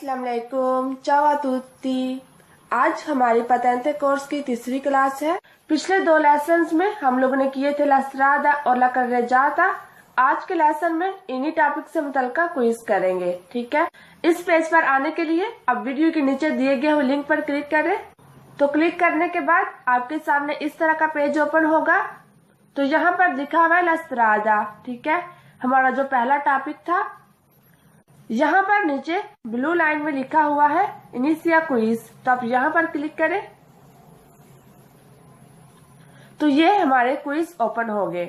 अस्सलाम वालेकुम, चाओ a tutti। आज हमारी पतेंते कोर्स की तीसरी क्लास है। पिछले दो लेसन्स में हम लोगों ने किए थे ला स्ट्रादा और ला carreggiata। आज के लेसन में इन्हीं टॉपिक से मुतल्लिका क्विज करेंगे, ठीक है। इस पेज पर आने के लिए अब वीडियो के नीचे दिए गए हुए लिंक पर क्लिक करें। तो क्लिक करने के बाद आपके सामने इस तरह का पेज ओपन होगा। तो यहाँ पर लिखा हुआ है ला स्ट्रादा, ठीक है, हमारा जो पहला टॉपिक था। यहाँ पर नीचे ब्लू लाइन में लिखा हुआ है इनिशिया क्विज, तो आप यहाँ पर क्लिक करें तो ये हमारे क्विज ओपन हो गए।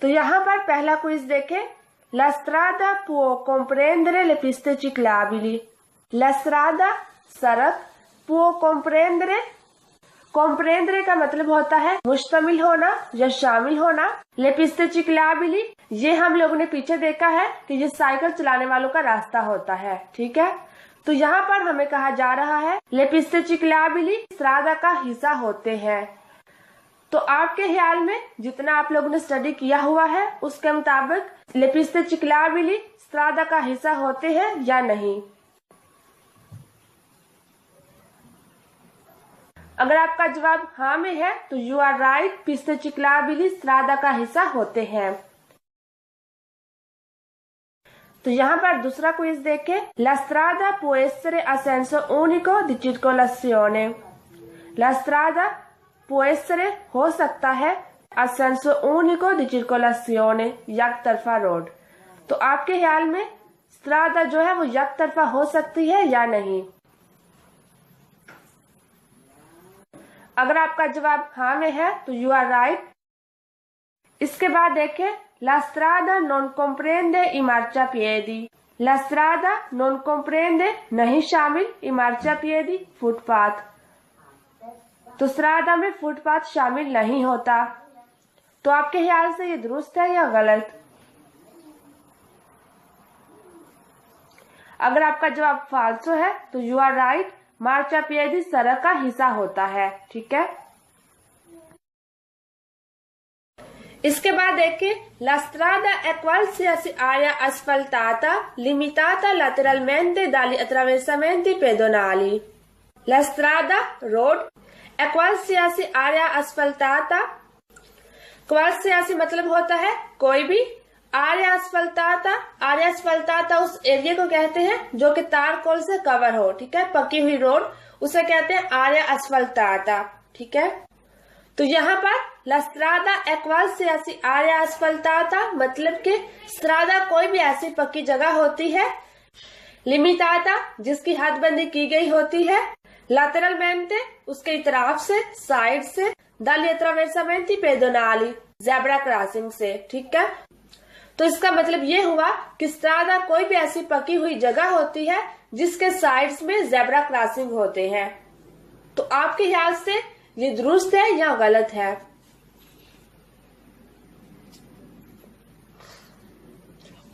तो यहाँ पर पहला क्विज देखें, La strada può comprendere le piste ciclabili। La strada सड़क, può comprendere का मतलब होता है मुश्तमिल होना या शामिल होना। ले पिस्ते चिक्लाबिली, ये हम लोगों ने पीछे देखा है कि ये साइकिल चलाने वालों का रास्ता होता है, ठीक है। तो यहाँ पर हमें कहा जा रहा है ले पिस्ते चिक्लाबिली स्ट्रादा का हिस्सा होते हैं। तो आपके ख्याल में जितना आप लोगों ने स्टडी किया हुआ है उसके मुताबिक ले पिस्ते चिक्लाबिली स्ट्रादा का हिस्सा होते हैं या नहीं। अगर आपका जवाब हाँ में है तो यू आर राइट, पिस्ते चिक्लाबिली स्ट्रादा का हिस्सा होते हैं। तो यहाँ पर दूसरा क्विज देखें, La strada può essere a senso unico di circolazione। La strada può essere हो सकता है a senso unico di circolazione, एक तरफा रोड। तो आपके ख्याल में स्ट्रादा जो है वो एक तरफा हो सकती है या नहीं। अगर आपका जवाब हाँ में है तो यू आर राइट। इसके बाद देखें, La strada non comprende i marciapiedi। La strada non comprende नहीं शामिल, i marciapiedi फुटपाथ। तो स्ट्रादा में फुटपाथ शामिल नहीं होता। तो आपके ख्याल से ये दुरुस्त है या गलत। अगर आपका जवाब फाल्सो है तो यू आर राइट, मार्चापिएदी सड़क का हिस्सा होता है, ठीक है। इसके बाद देखिए, La strada è qualsiasi area asfaltata limitata lateralmente dagli attraversamenti pedonali। La strada road è qualsiasi area asfaltata, qualsiasi मतलब होता है कोई भी, आर्या अस्फल्ताता उस एरिया को कहते हैं जो कि तारकोल से कवर हो, ठीक है, पकी हुई रोड, उसे कहते हैं आर्या अस्फल्ताता, ठीक है। तो यहाँ पर ला स्ट्रादा è qualsiasi area asfaltata मतलब कि स्ट्रादा कोई भी ऐसी पक्की जगह होती है, लिमिटाता जिसकी हदबंदी की गई होती है, lateralmente उसके इतराफ से, साइड से, dagli attraversamenti pedonali zebra crossing से, ठीक है। तो इसका मतलब ये हुआ कि स्ट्रादा कोई भी ऐसी पकी हुई जगह होती है जिसके साइड्स में ज़ेब्रा क्रॉसिंग होते हैं। तो आपके ख्याल से ये दुरुस्त है या गलत है।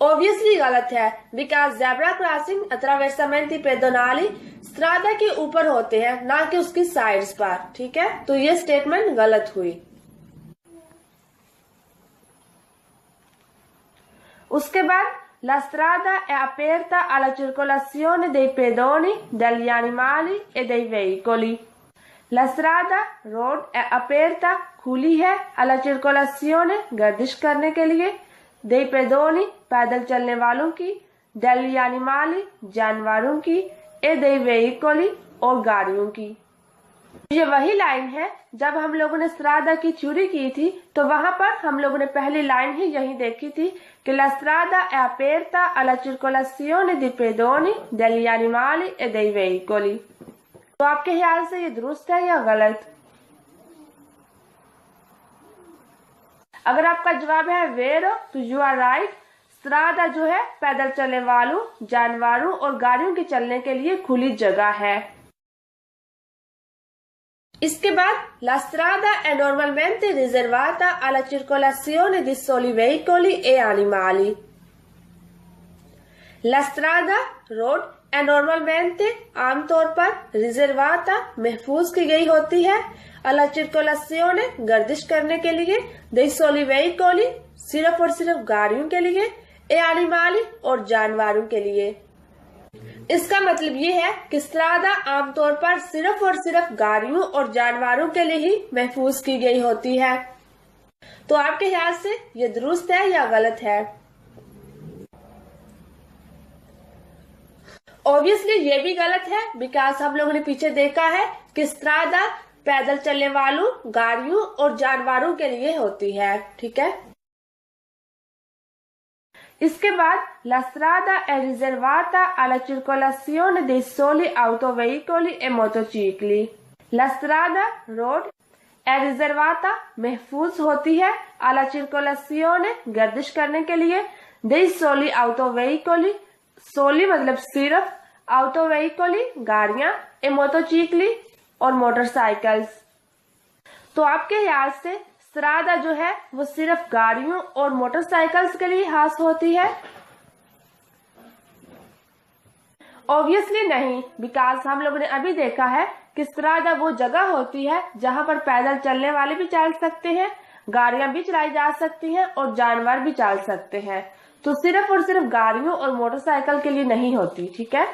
ऑब्वियसली गलत है, because zebra crossing attraversamenti pedonali स्ट्रादा के ऊपर होते हैं, ना कि उसकी साइड्स पर, ठीक है। तो ये स्टेटमेंट गलत हुई। उसके बाद La strada è aperta alla circolazione dei pedoni, degli animali e dei veicoli। La strada road è aperta खुली है, alla circolazione गर्दिश करने के लिए, dei pedoni पैदल चलने वालों की, degli animali जानवरों की, e dei veicoli और गाड़ियों की। ये वही लाइन है जब हम लोगों ने स्ट्रादा की थ्योरी की थी तो वहां पर हम लोगों ने पहली लाइन ही यही देखी थी कि La strada è aperta alla circolazione di pedoni, degli animali e dei veicoli। तो आपके ख्याल से ये दुरुस्त है या गलत। अगर आपका जवाब है वेरो तो यू आर राइट, स्ट्रादा जो है पैदल चलने वालों, जानवरों और गाड़ियों के चलने के लिए खुली जगह है। इसके बाद La strada è normalmente riservata alla circolazione di soli veicoli e animali। La strada road è normalmente आमतौर पर riservata महफूज की गई होती है, alla circolazione गर्दिश करने के लिए, dei soli veicoli सिर्फ और सिर्फ गाड़ियों के लिए, e animali और जानवरों के लिए, इसका मतलब ये है कि स्त्रादा आमतौर पर सिर्फ और सिर्फ गाड़ियों और जानवरों के लिए ही महफूज की गई होती है। तो आपके ख्याल से ये दुरुस्त है या गलत है? ऑब्वियसली ये भी गलत है, बिकॉज हम लोगों ने पीछे देखा है कि स्त्रादा पैदल चलने वालों, गाड़ियों और जानवरों के लिए होती है। ठीक है, इसके बाद la strada è riservata alla circolazione dei soli autoveicoli e motocicli। La strada road è riservata महफूज होती है alla circolazione गर्दिश करने के लिए dei soli autoveicoli, सोली मतलब सिर्फ, autoveicoli गाड़ियां, e motocicli और मोटरसाइकिल्स। तो आपके ख्याल से स्त्रादा जो है वो सिर्फ गाड़ियों और मोटरसाइकिल्स के लिए खास होती है? ऑब्वियसली नहीं, बिकॉज हम लोगों ने अभी देखा है कि स्त्रादा वो जगह होती है जहां पर पैदल चलने वाले भी चल सकते हैं, गाड़ियां भी चलाई जा सकती हैं और जानवर भी चल सकते हैं। तो सिर्फ और सिर्फ गाड़ियों और मोटरसाइकिल के लिए नहीं होती। ठीक है,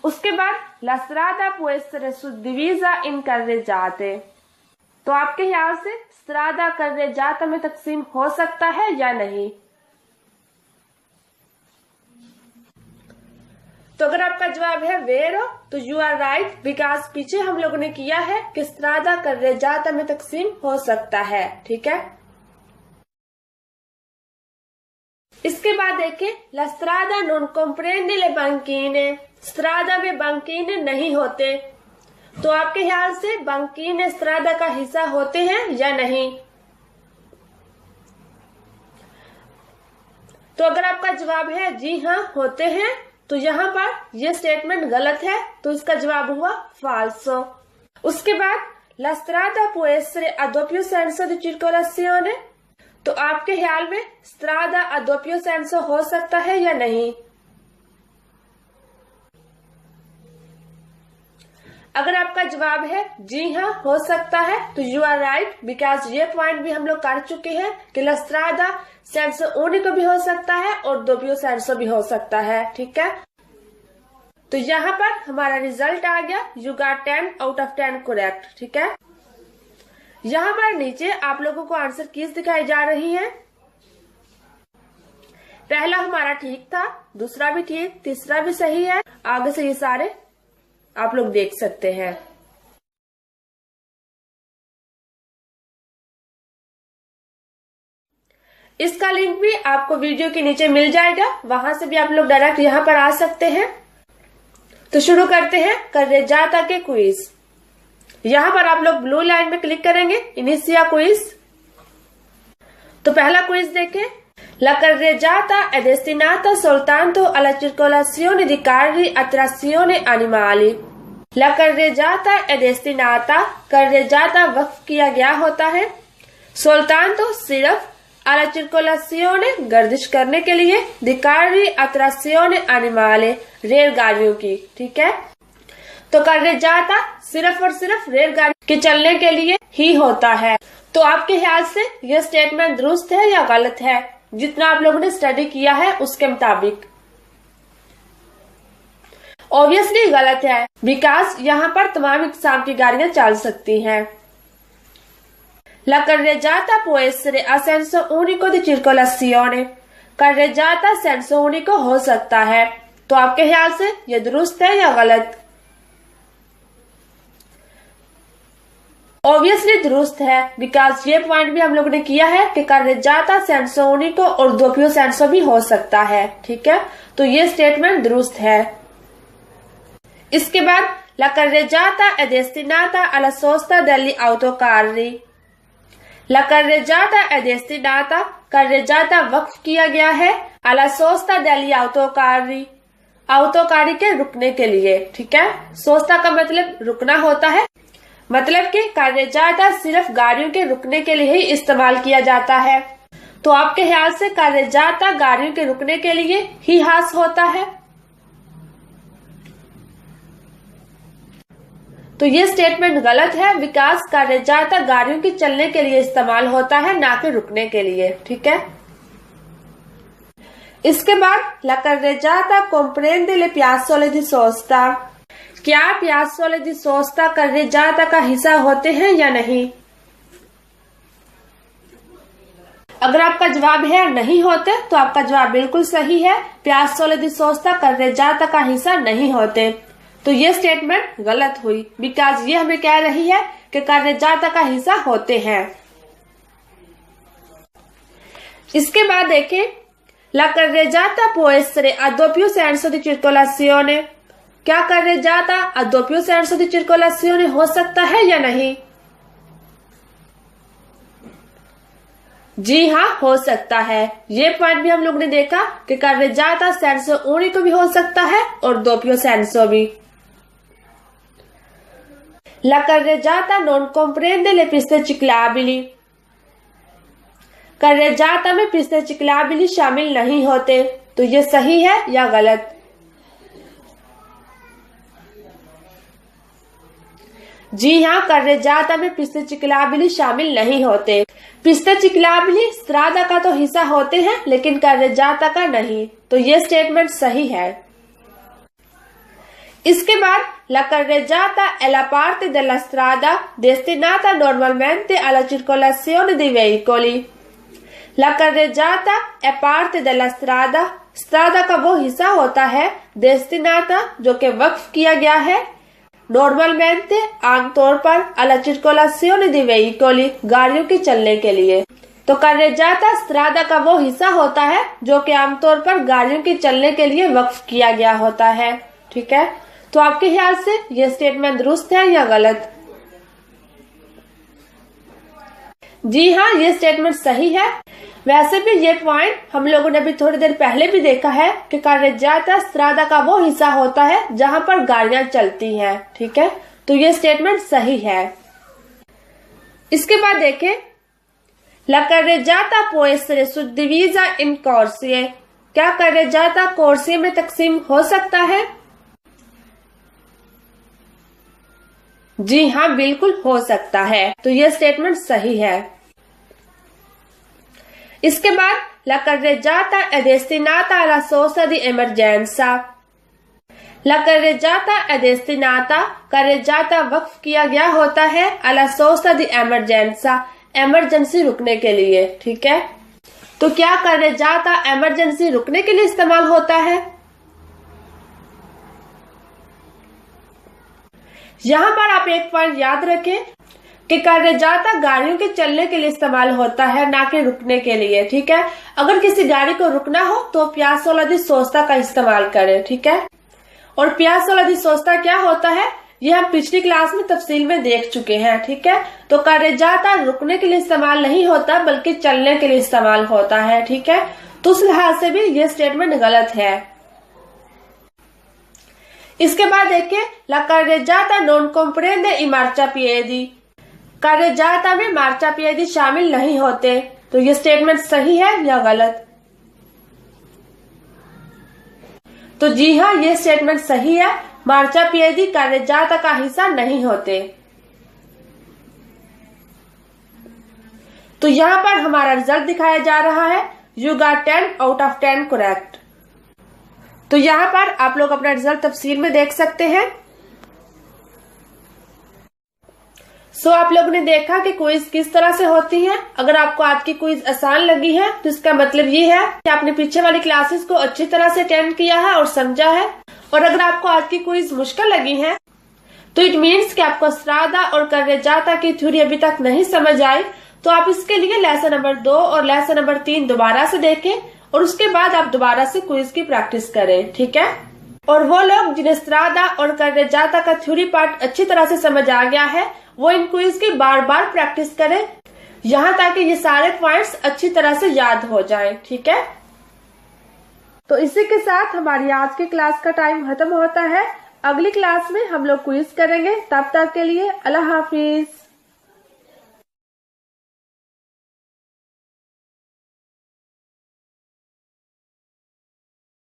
उसके बाद la strada può essere suddivisa in carreggiate। तो आपके ख्याल से स्त्रादा carreggiata में तकसीम हो सकता है या नहीं? तो अगर आपका जवाब है वेरो तो यू आर राइट, बिकॉज पीछे हम लोगों ने किया है कि स्त्रादा carreggiata में तकसीम हो सकता है। ठीक है, इसके बाद देखिए la strada non comprende le banchine। स्त्रादा में banchine नहीं होते। तो आपके ख्याल से banchine स्त्रादा का हिस्सा होते हैं या नहीं? तो अगर आपका जवाब है जी हाँ होते हैं, तो यहाँ पर यह स्टेटमेंट गलत है, तो इसका जवाब हुआ फाल्सो। उसके बाद la strada può essere a doppio senso di circolazione। तो आपके ख्याल में स्त्रादा a doppio senso हो सकता है या नहीं? अगर आपका जवाब है जी हाँ हो सकता है तो यू आर राइट, बिकॉज ये पॉइंट भी हम लोग कर चुके हैं कि la strada senso unico भी हो सकता है और doppio senso भी हो सकता है। ठीक है, तो यहाँ पर हमारा रिजल्ट आ गया, you got 10 out of 10 correct. ठीक है, यहाँ पर नीचे आप लोगों को आंसर कीज दिखाई जा रही है। पहला हमारा ठीक था, दूसरा भी ठीक, तीसरा भी सही है। आगे से ये सारे आप लोग देख सकते हैं। इसका लिंक भी आपको वीडियो के नीचे मिल जाएगा, वहां से भी आप लोग डायरेक्ट यहाँ पर आ सकते हैं। तो शुरू करते हैं carreggiata के क्विज। यहाँ पर आप लोग ब्लू लाइन में क्लिक करेंगे, इनिशिया क्विज। तो पहला क्विज देखें, la carreggiata è destinata soltanto alla circolazione di carri a trazione animali। la carreggiata è destinata, carreggiata वक्फ किया गया होता है, soltanto सिर्फ, alla circolazione गर्दिश करने के लिए, di carri a trazione animale रेलगाड़ियों की। ठीक है, तो carreggiata सिर्फ और सिर्फ रेलगाड़ी के चलने के लिए ही होता है। तो आपके ख्याल से यह स्टेटमेंट दुरुस्त है या गलत है, जितना आप लोगों ने स्टडी किया है उसके मुताबिक? ऑब्वियसली गलत है, बिकॉज यहाँ पर तमाम किस्म की गाड़ियां चल सकती हैं। la carreggiata può essere a senso unico di circolazione। carreggiata senso unico हो सकता है। तो आपके ख्याल से यह दुरुस्त है या गलत? ऑब्वियसली दुरुस्त है, बिकॉज ये पॉइंट भी हम लोगों ने किया है कि carreggiata senso unico और doppio senso भी हो सकता है। ठीक है, तो ये स्टेटमेंट दुरुस्त है। इसके बाद la carreggiata è destinata alla sosta degli autocarri। la carreggiata è destinata, carreggiata वक्फ किया गया है, alla sosta degli autocarri, autocarri के रुकने के लिए। ठीक है, सोस्ता का मतलब रुकना होता है, मतलब कि carreggiata सिर्फ गाड़ियों के रुकने के लिए ही इस्तेमाल किया जाता है। तो आपके ख्याल से carreggiata गाड़ियों के रुकने के लिए ही खास होता है? तो ये स्टेटमेंट गलत है, बिकॉज carreggiata गाड़ियों के चलने के लिए इस्तेमाल होता है, ना कि रुकने के लिए। ठीक है, इसके बाद la carreggiata comprende le piazzole di sosta। क्या piazzole di sosta carreggiata का हिस्सा होते हैं या नहीं? अगर आपका जवाब है नहीं होते तो आपका जवाब बिल्कुल सही है। piazzole di sosta carreggiata का हिस्सा नहीं होते। तो ये स्टेटमेंट गलत हुई, बिकॉज ये हमें कह रही है कि carreggiata का हिस्सा होते हैं। इसके बाद देखें la carreggiata può essere a doppio senso di circolazione। क्या carreggiata a doppio senso di circolazione हो सकता है या नहीं? जी हाँ, हो सकता है। ये पॉइंट भी हम लोग ने देखा कि carreggiata senso unico भी हो सकता है और doppio senso भी। La carreggiata non comprende le piste ciclabili। carreggiata में piste ciclabili शामिल नहीं होते। तो ये सही है या गलत? जी हाँ, carreggiata में piste ciclabili शामिल नहीं होते। piste ciclabili strada का तो हिस्सा होते हैं लेकिन carreggiata का नहीं। तो ये स्टेटमेंट सही है। इसके बाद la carreggiata è la parte della strada destinata normalmente alla circolazione dei veicoli। La carreggiata è parte della strada। strada का वो हिस्सा होता है destinata जो कि वक्फ किया गया है, normalmente आमतौर पर alla circolazione dei veicoli गाड़ियों के चलने के लिए। तो carreggiata strada का वो हिस्सा होता है जो कि आमतौर पर गाड़ियों के चलने के लिए वक्फ किया गया होता है। ठीक है, तो आपके ख्याल से ये स्टेटमेंट दुरुस्त है या गलत? जी हाँ, ये स्टेटमेंट सही है। वैसे भी ये पॉइंट हम लोगों ने अभी थोड़ी देर पहले भी देखा है कि carreggiata strada का वो हिस्सा होता है जहां पर गाड़ियां चलती हैं। ठीक है, तो ये स्टेटमेंट सही है। इसके बाद देखें la carreggiata può essere suddivisa in corsie। क्या carreggiata corsie में तकसीम हो सकता है? जी हाँ, बिल्कुल हो सकता है। तो ये स्टेटमेंट सही है। इसके बाद la carreggiata è destinata alla sosta di emergenza। la carreggiata è destinata, carreggiata वक्फ किया गया होता है alla sosta di emergenza, emergency रुकने के लिए। ठीक है, तो क्या carreggiata इमरजेंसी रुकने के लिए इस्तेमाल होता है? यहाँ पर आप एक पॉइंट याद रखें कि carreggiata गाड़ियों के चलने के लिए इस्तेमाल होता है, ना कि रुकने के लिए। ठीक है, अगर किसी गाड़ी को रुकना हो तो piazzola di sosta का इस्तेमाल करें। ठीक है, और piazzola di sosta क्या होता है ये हम पिछली क्लास में तफसील में देख चुके हैं। ठीक है, तो carreggiata रुकने के लिए इस्तेमाल नहीं होता बल्कि चलने के लिए इस्तेमाल होता है। ठीक है, तो उस लिहाज से भी ये स्टेटमेंट गलत है। इसके बाद देखिए la carreggiata non comprende i marciapiedi। carreggiata में marciapiedi शामिल नहीं होते। तो ये स्टेटमेंट सही है या गलत? तो जी हाँ, ये स्टेटमेंट सही है। marciapiedi carreggiata का हिस्सा नहीं होते। तो यहाँ पर हमारा रिजल्ट दिखाया जा रहा है You got 10 out of 10 correct. तो यहाँ पर आप लोग अपना रिजल्ट तफसील में देख सकते हैं। सो आप लोगों ने देखा कि क्विज किस तरह से होती है। अगर आपको आज की क्विज आसान लगी है तो इसका मतलब ये है कि आपने पीछे वाली क्लासेस को अच्छी तरह से अटेंड किया है और समझा है। और अगर आपको आज की क्विज मुश्किल लगी है तो इट मीन्स कि आपको स्ट्रादा और carreggiata की थ्योरी अभी तक नहीं समझ आई। तो आप इसके लिए लेसन नंबर 2 और लेसन नंबर 3 दोबारा से देखें और उसके बाद आप दोबारा से क्विज की प्रैक्टिस करें। ठीक है, और वो लोग जिन्हें स्ट्रादा और carreggiata का थ्योरी पार्ट अच्छी तरह से समझ आ गया है वो इन क्विज की बार बार प्रैक्टिस करें, यहाँ ताकि ये सारे पॉइंट्स अच्छी तरह से याद हो जाएं। ठीक है, तो इसी के साथ हमारी आज की क्लास का टाइम खत्म होता है। अगली क्लास में हम लोग क्विज करेंगे। तब तक के लिए अल्लाह हाफिज।